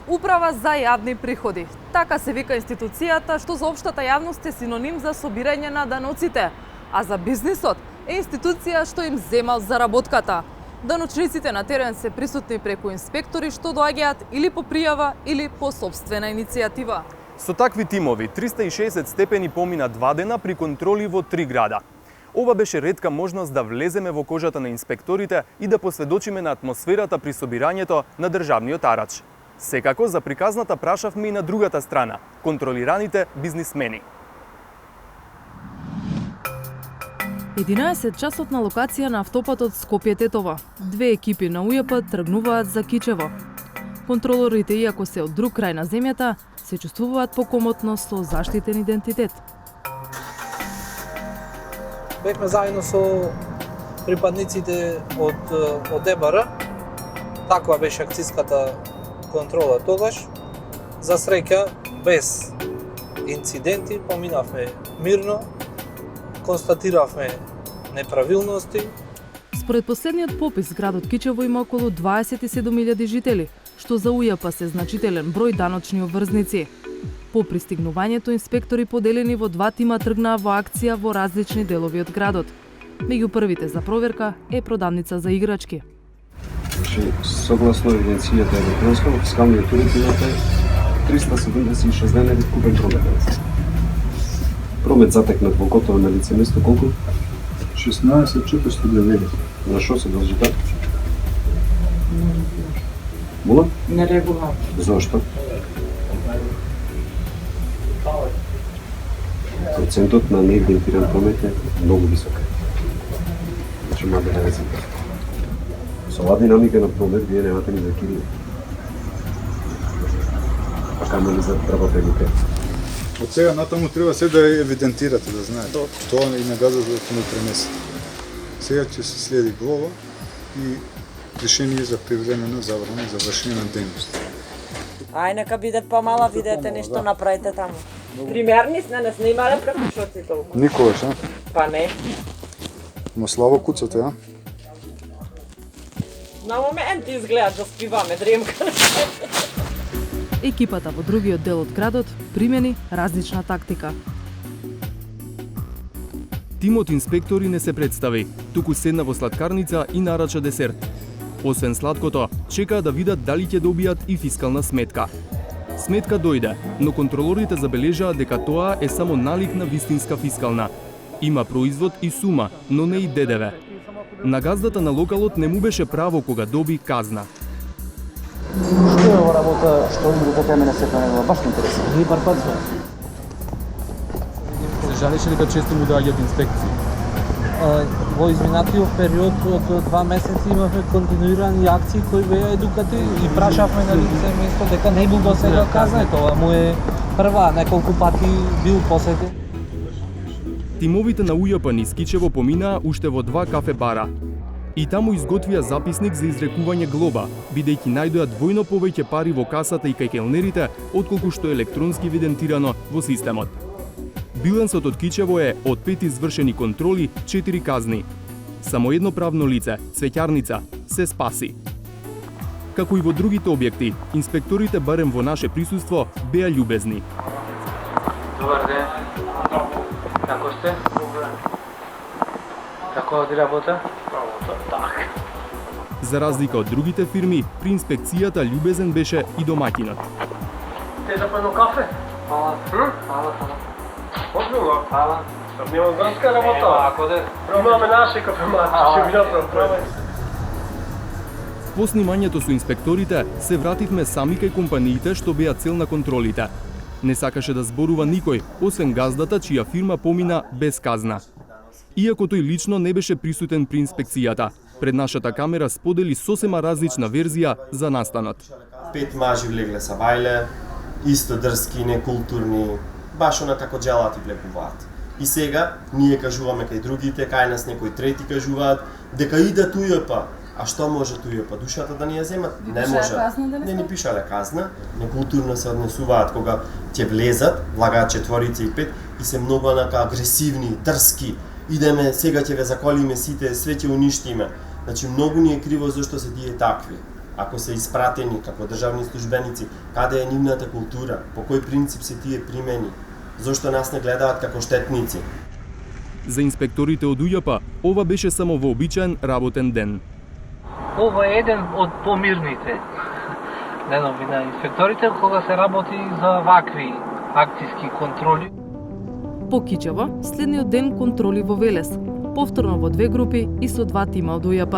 Управа за јавни приходи. Така се вика институцијата што за општата јавност е синоним за собирање на даноците, а за бизнисот е институција што им зема заработката. Даночниците на терен се присутни преку инспектори што доаѓаат или по пријава или по сопствена иницијатива. Со такви тимови 360 степени помина 2 дена при контроли во 3 града. Ова беше ретка можност да влеземе во кожата на инспекторите и да посведочиме на атмосферата при собирањето на државниот арач. Секако за приказната прашавме и на другата страна – контролираните бизнисмени. 11 часот на локација на автопатот Скопје-Тетова. Две екипи на УЈП тргнуваат за Кичево. Контролорите, иако се од друг крај на земјата, се чувствуваат покомотно со заштитен идентитет. Бевме заедно со припадниците од ДБР. Таква беше акциската контрола тогаш. За среќа, без инциденти, поминавме мирно, констатиравме неправилности. Според последниот попис, градот Кичево има околу 27.000 жители, што за УЈП се значителен број даночни обврзници. По пристигнувањето, инспектори поделени во 2 тима тргнаа во акција во различни делови од градот. Меѓу првите за проверка е продавница за играчки. Согласно евиденцијата електронска, во фискалниот уред имате 376 деневи купен промет. Промет затекнат во готово на лице место колку? 16.490. На што се дължи така? Мола? Нерегуларно. Зошто? Процентот на неидентифициран промет е многу висок. Значи мада да рецим. Со оваа динамика на промет вие немате ни за кирија. А камо ли за работените? Од сега натаму треба се да евидентирате, да знаете. Тоа и на газот да не пренесе. Сега ќе се следи глава и решение за привремена забрана за вршење на дејност. Ај, нека биде помала, видете нешто направите таму. Примерни сме, не снимале прекушоци толку. Никогаш, а? Па не. Ма славо куцате, а? На момент изгледа да спиваме дремка. Екипата во другиот дел од градот примени различна тактика. Тимот инспектори не се представи, туку седна во сладкарница и нарача десерт. Освен сладкото, чекаа да видат дали ќе добијат и фискална сметка. Сметка дојде, но контролорите забележаа дека тоа е само налик на вистинска фискална. Има производ и сума, но не и ДДВ. На газдата на локалот не му беше право кога доби казна. Што е ова работа што им го потеме на сета негова? Баш ме интересува. Ние бар пат сме. Се жалеше дека често му доаѓаат инспекции. Во изминатиот период од 2 месеци имавме континуирани акции кои беа едукативни и прашавме на лице место дека не бил досега казнет. Ова му е прва, неколку пати бил посетен. Тимовите на УЈП низ Кичево поминаа уште во 2 кафе бара. И таму изготвија записник за изрекување глоба, бидејќи најдоа двојно повеќе пари во касата и кај келнерите, отколку што е електронски евидентирано во системот. Билансот од Кичево е од 5 извршени контроли, 4 казни. Само едно правно лице, цвеќарница, се спаси. Како и во другите објекти, инспекторите барем во наше присуство беа љубезни. Добар ден. Како сте? Добре. Како оди работа? Так. За разлика од другите фирми, при инспекцијата љубезен беше и домаќинот. Те да пено кафе? Ала. Ала. Озбилно? Ала. Нема градска работа. Ако де. Имаме наши кафемати, ќе ви направам. По снимањето со инспекторите се вративме сами кај компаниите што беа цел на контролите. Не сакаше да зборува никој, освен газдата чија фирма помина без казна. Иако тој лично не беше присутен при инспекцијата, пред нашата камера сподели сосема различна верзија за настанот. 5 мажи влегле са бајле, исто дрски, некултурни, баш она како джелати влегуваат. И сега ние кажуваме кај другите, кај нас некои трети кажуваат дека идат УЈП. А што може УЈП? Душата да ни ја земат? Не може. Не ни пишале казна, некултурно се однесуваат кога ќе влезат, влагаат 4 и 5 и се многу онака агресивни, дрски. Идеме, сега ќе ве заколиме сите, све ќе уништиме. Значи, многу ни е криво зашто се тие такви. ако се испратени како државни службеници, каде е нивната култура, по кој принцип се тие примени, зошто нас не гледаат како штетници. За инспекторите од УЈП, ова беше само вообичаен работен ден. Ова е еден од помирните денови на инспекторите кога се работи за вакви акцијски контроли. По Кичево, следниот ден контроли во Велес, повторно во две групи и со два тима од УЈП.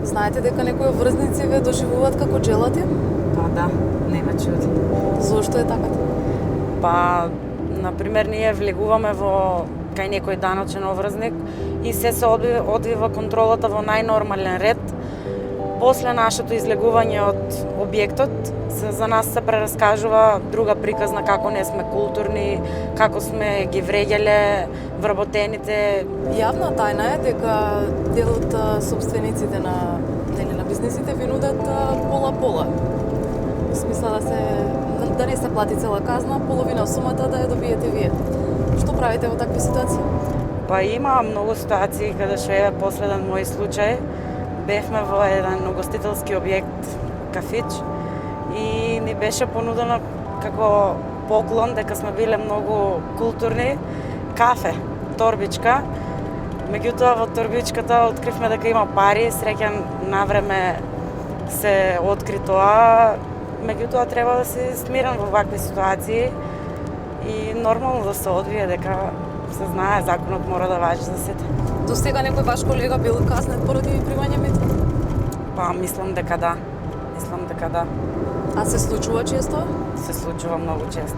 Знаете дека некои врзници ве доживуваат како джелати? Па да, нема чуди. Зошто е така? Па, например, ние влегуваме во кај некој даночен обврзник и се одвива контролата во најнормален ред. После нашето излегување од објектот, за нас се прераскажува друга приказна како не сме културни, како сме ги вреѓале вработените. Јавна тајна е дека дел од собствениците на бизнисите ви нудат пола-пола. В смисла да не се плати цела казна, половина сумата да ја добиете вие. Што правите во такви ситуации? Па има многу ситуации каде што е последен мој случај. Бевме во еден угостителски објект, кафич, и ни беше понудено како поклон дека сме биле многу културни кафе, торбичка. Меѓутоа во торбичката откривме дека има пари, среќен навреме се откри тоа. Меѓутоа треба да се смирен во вакви ситуации и нормално да се одвие дека се знае законот мора да важи за сите. До сега некој ваш колега бил казнет поради примање мито? Па мислам дека да. А се случува често? Се случува многу често.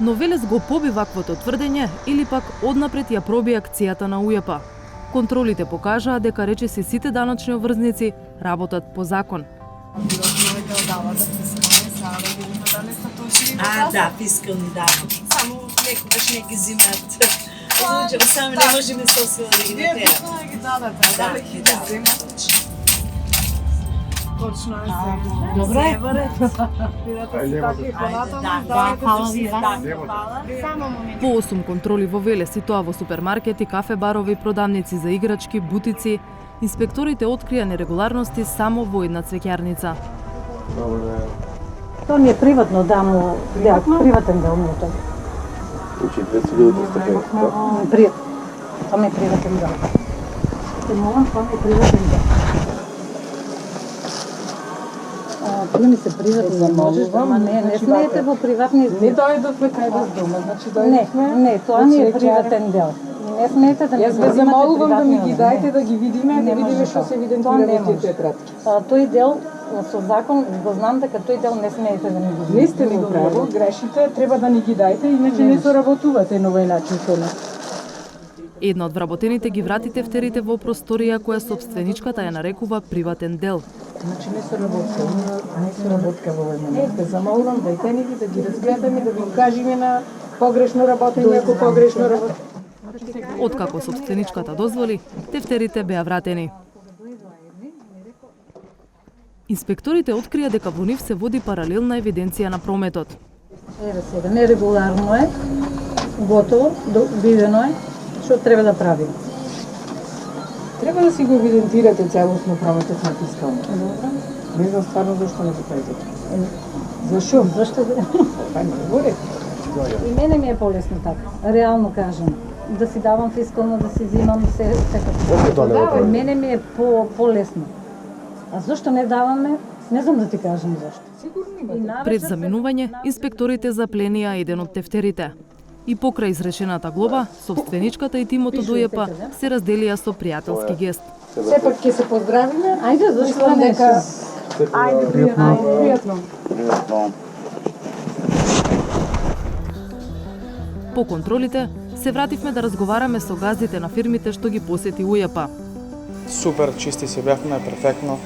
Но Велес го поби ваквото тврдење или пак однапред ја проби акцијата на УЈП. Контролите покажаа дека речиси сите даночни обврзници работат по закон. Да, фискални даноци. Само некогаш не ги зимат. Луѓето сами не можеме сосила да ги натераме. Вие ги дадете, да ги земат. Точно е се. Добре. Бидете си такви понатаму, По 8 контроли во Велес и тоа во супермаркети, кафе барови, продавници за играчки, бутици, инспекторите открија нерегуларности само во една цвеќарница. Тоа не е приватно, дамо, приватен дел внутре. Значи, 2000 степени, Тоа ми е приватен дел. Те молам, тоа ми е приватен дел. Тоа ми се приватни, можеш, ама не смеете во приватни дел. Не дојдовме кај вас дома, значи дојдовме... Не, тоа ми е приватен дел. Не смеете да ми Јас ве замолувам да ми ги дајте, да ги видиме, да видиме што се евидентира во тие тетрадки. Тој дел, со закон, го знам дека тој дел не смеете да ми го видите. Не сте ми го право, грешите, треба да ни ги дајте, иначе не соработувате на овој начин со нас. Една од вработените ги врати тефтерите во просторија која собственичката ја нарекува приватен дел. Значи не соработка во овој момент. Те замолувам, дајте ни ги да ги разгледаме, да ви кажеме на погрешно работење, ако погрешно работење. Откако собственичката дозволи, тефтерите беа вратени. Инспекторите открија дека во нив се води паралелна евиденција на прометот. Еве сега, нерегуларно е, готово, видено е, што треба да правим. Треба да си го евидентирате целосно прометот на фискално. Не знам стварно зашто не го правите. Зашо? Зашто? Па не говори. И мене ми е полесно така, реално кажам. Да си давам фискално, да си взимам секако. Мене ми е полесно. А зашто не даваме? Не знам да ти кажам зашто. Пред заминување, инспекторите запленија еден од тефтерите. И покрај изречената глоба, собственичката и тимот од УЈП се разделија со пријателски гест. Сепак ќе се поздравиме. Ајде, зашто не? Ајде, пријатно. По контролите, се вративме да разговараме со газдите на фирмите што ги посети УЈП. Супер, чисти се бевме, перфектно.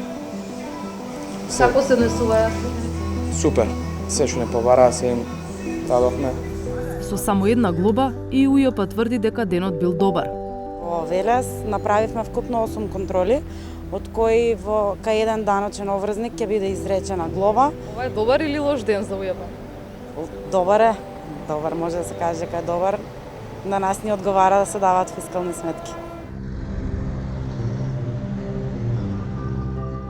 Како се однесуваја? Супер. Се што не побараа, се им дадовме. Со само една глоба и УЈП тврди дека денот бил добар. Во Велес направивме вкупно 8 контроли, од кои кај еден даночен обврзник ќе биде изречена глоба. Ова е добар или лош ден за УЈП? Добар е. Добар, може да се каже дека е добар. На нас ни одговара да се даваат фискални сметки.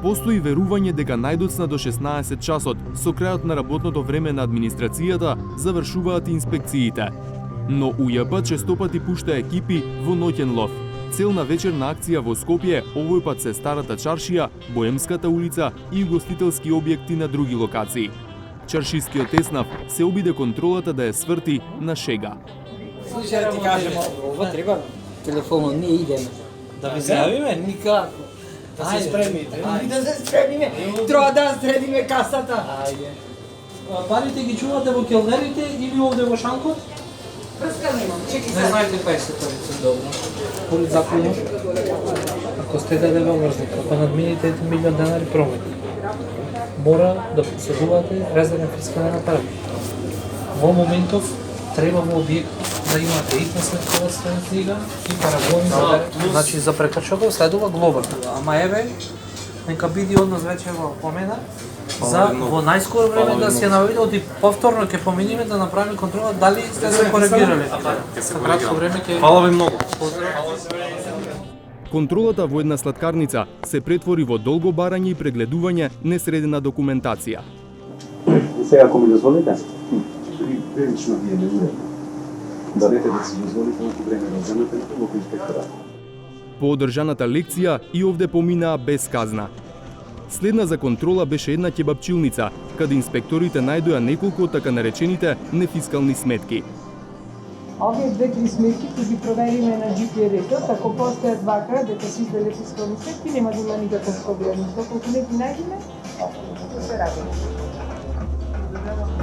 Постои верување дека најдоцна до 16 часот, со крајот на работното време на администрацијата, завршуваат инспекциите. Но УЈП честопати пушта екипи во ноќен лов. Цел на вечерна акција во Скопје овој пат се Старата чаршија, Боемската улица и угостителски објекти на други локации. Чаршискиот еснав се обиде контролата да ја сврти на шега. Слушај, да ти кажем, ова треба телефонот, ние идеме. Да ви зајавиме? Никако. Да се спремите. Да се спремиме. Треба да средиме касата. Ајде. Парите ги чувате во келнерите или овде во шанкот? Врска немам. Чеки Не знаете кај се парите, добро. Според законот, ако сте даде врзник, ако надмините 1 милион денари промет, мора да поседувате резервен фискален апарат. Во моментов треба во објект да имате и посметководствена книга и парагони за значи за прекршокот следува глоба. Ама еве нека биде однос вече во помена за во најскоро време да се наведе оди повторно ќе поминиме да направиме контрола дали сте се коригирале. За кратко време ќе Фала ви многу. Контролата во една сладкарница се претвори во долго барање и прегледување несредена документација. Сега, ако ми дозволите, прилично ви е неуредно. Дадете да си дозволите колку време да земете во инспекторат. По одржаната лекција и овде поминаа без казна. Следна за контрола беше една кебапчилница, каде инспекторите најдоа неколку од така наречените нефискални сметки. Овие 2-3 сметки ќе ги провериме на GPR-ето, ако постојат вака дека се изделе фискални сметки, нема да има никаков проблем. Доколку не ги најдеме, ќе се ради.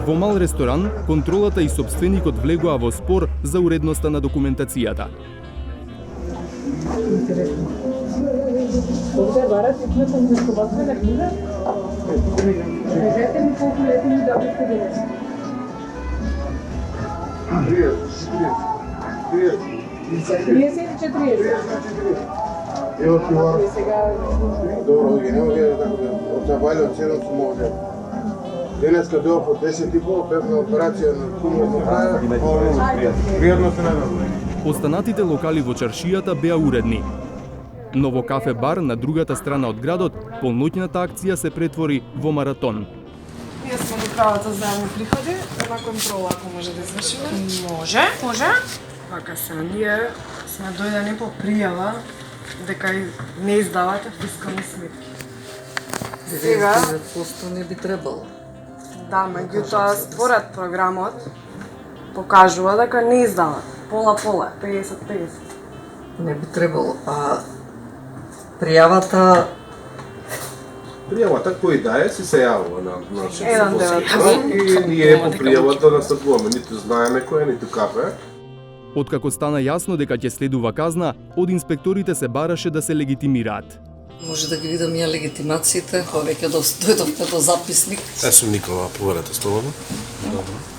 Во мал ресторан, контролата и собственикот влегоа во спор за уредноста на документацијата. Интересно. Овде барат итната фискална книга? Кажете ми колку лети ми добивте денес. 30 или 40? Evo ti var. Сега... Dobro, evo je od Zabajla cijelo su može. Денеска дојав по 10:30, бев на операција на туморно краја. Пријатно се најдам. Останатите локали во чаршијата беа уредни. Но во кафе-бар на другата страна од градот, полноќната акција се претвори во маратон. Ние сме до правата заедни приходи, една контрола ако може да извршиме. Може. Вака се, ние сме дојдени по пријава дека не издавате фискални сметки. Сега 90% не би требало. Да, меѓутоа според програмот покажува дека не издават. Пола-пола, 50-50. Не би требало. А пријавата Пријавата кој дае си се јавува на Еден дел и ние по пријавата настапуваме, ниту знаеме кој е, ниту кафе. Откако стана јасно дека ќе следува казна, од инспекторите се бараше да се легитимираат. може да ги видам ја легитимациите, повеќе дојдовте до записник. Сум Никола, проверете слободно.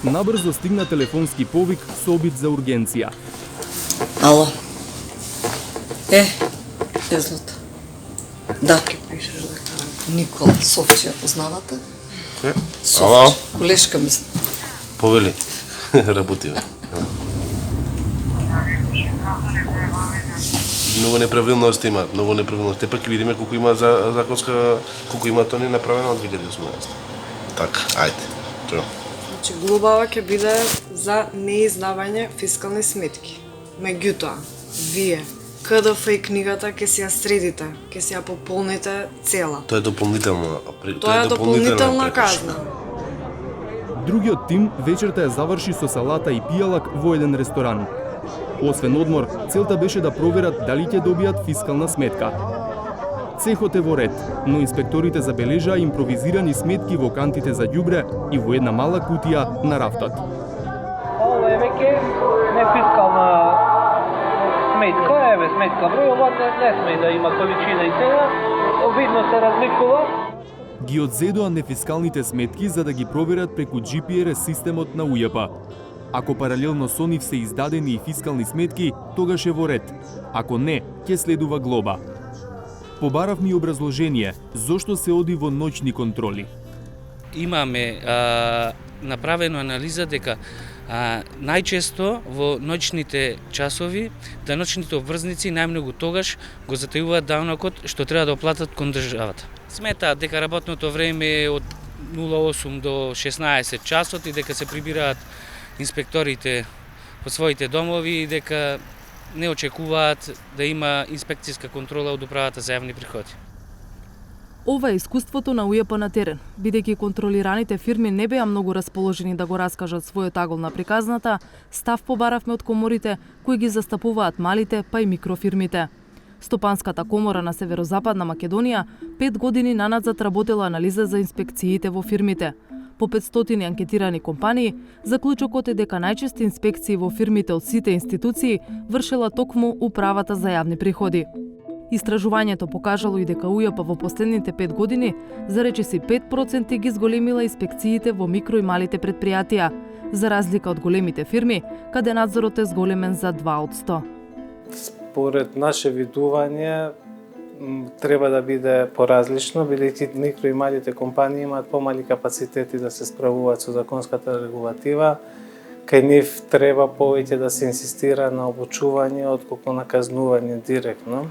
Набрзо стигна телефонски повик со обид за ургенција. Ало. Езнот. Да. Никола, Софчија, познавате? Ало. Колешка ми. Повели. Работиве. Многу неправилности имаат, многу неправилности. Те пак ќе видиме колку има за законска, колку има тони направено од 2018. Така, ајде. Тоа. Значи глобава ќе биде за неиздавање фискални сметки. Меѓутоа, вие КДФ и книгата ќе си ја средите, ќе си ја пополните цела. Тоа е дополнителна. Тоа е дополнителна казна. Другиот тим вечерта ја заврши со салата и пијалак во еден ресторан. Освен одмор, целта беше да проверат дали ќе добијат фискална сметка. Цехот е во ред, но инспекторите забележаа импровизирани сметки во кантите за ѓубре и во една мала кутија на рафтот. Ова е веќе нефискална сметка, еве сметка број, ова не сме да има количина и цена, видно се разликува. Ги одзедоа нефискалните сметки за да ги проверат преку GPR системот на УЈП. Ако паралелно со нив се издадени и фискални сметки, тогаш е во ред. Ако не, ќе следува глоба. Побаравме и образложение зошто се оди во ноќни контроли. Имаме направено анализа дека најчесто во ноќните часови, ноќните обврзници најмногу тогаш го затајуваат данокот што треба да оплатат кон државата. Сметаат дека работното време е од 08 до 16 часот и дека се прибираат инспекторите по своите домови и дека не очекуваат да има инспекцијска контрола од управата за јавни приходи. Ова е искуството на УЈП на терен, бидејќи контролираните фирми не беа многу расположени да го раскажат својот агол на приказната, став побаравме од коморите кои ги застапуваат малите па и микрофирмите. Стопанската комора на Северозападна Македонија 5 години нанадзад работела анализа за инспекциите во фирмите. По 500 анкетирани компании, заклучокот е дека најчести инспекции во фирмите од сите институции вршела токму управата за јавни приходи. Истражувањето покажало и дека УЈП во последните 5 години за речиси 5% ги зголемила инспекциите во микро и малите предпријатија, за разлика од големите фирми, каде надзорот е зголемен за 2%. Според наше видување треба да биде поразлично, бидејќи микро и малите компании имаат помали капацитети да се справуваат со законската регулатива. Кај нив треба повеќе да се инсистира на обучување отколку на казнување директно.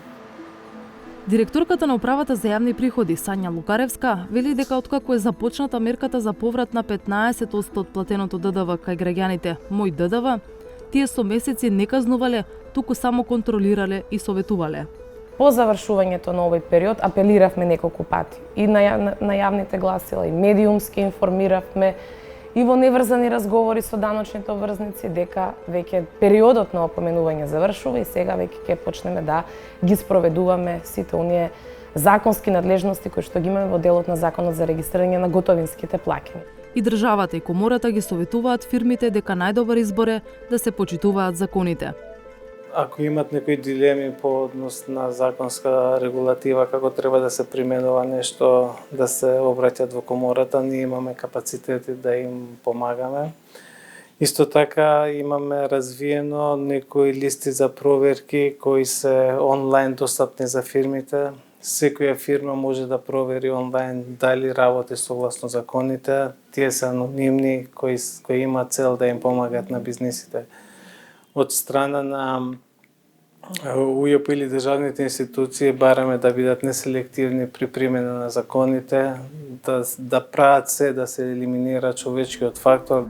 Директорката на управата за јавни приходи Сања Лукаревска вели дека откако е започната мерката за поврат на 15% од платеното ДДВ кај граѓаните Мој ДДВ, тие со месеци не казнувале, туку само контролирале и советувале. По завршувањето на овој период апелиравме неколку пати и на јавните гласила, и медиумски информиравме, и во неврзани разговори со даночните обврзници дека веќе периодот на опоменување завршува и сега веќе ќе почнеме да ги спроведуваме сите оние законски надлежности кои што ги имаме во делот на Законот за регистрирање на готовинските плаќања. И државата и комората ги советуваат фирмите дека најдобар избор е да се почитуваат законите. Ако имат некои дилеми по однос на законска регулатива, како треба да се применува нешто, да се обраќат во комората, ние имаме капацитети да им помагаме. Исто така имаме развиено некои листи за проверки кои се онлайн достапни за фирмите. Секоја фирма може да провери онлайн дали работи согласно законите. Тие се анонимни кои имаат цел да им помагат на бизнисите. Од страна на УЈП или државните институции бараме да бидат неселективни при примена на законите, да прават се да се елиминира човечкиот фактор.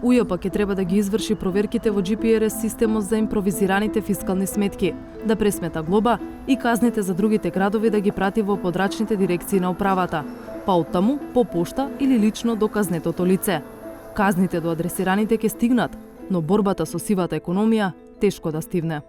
УЈП ќе треба да ги изврши проверките во GPRS системот за импровизираните фискални сметки, да пресмета глоба и казните за другите градови да ги прати во подрачните дирекции на управата, па оттаму по пошта или лично до казнетото лице. Казните до адресираните ќе стигнат, но борбата со сивата економија тешко да стигне.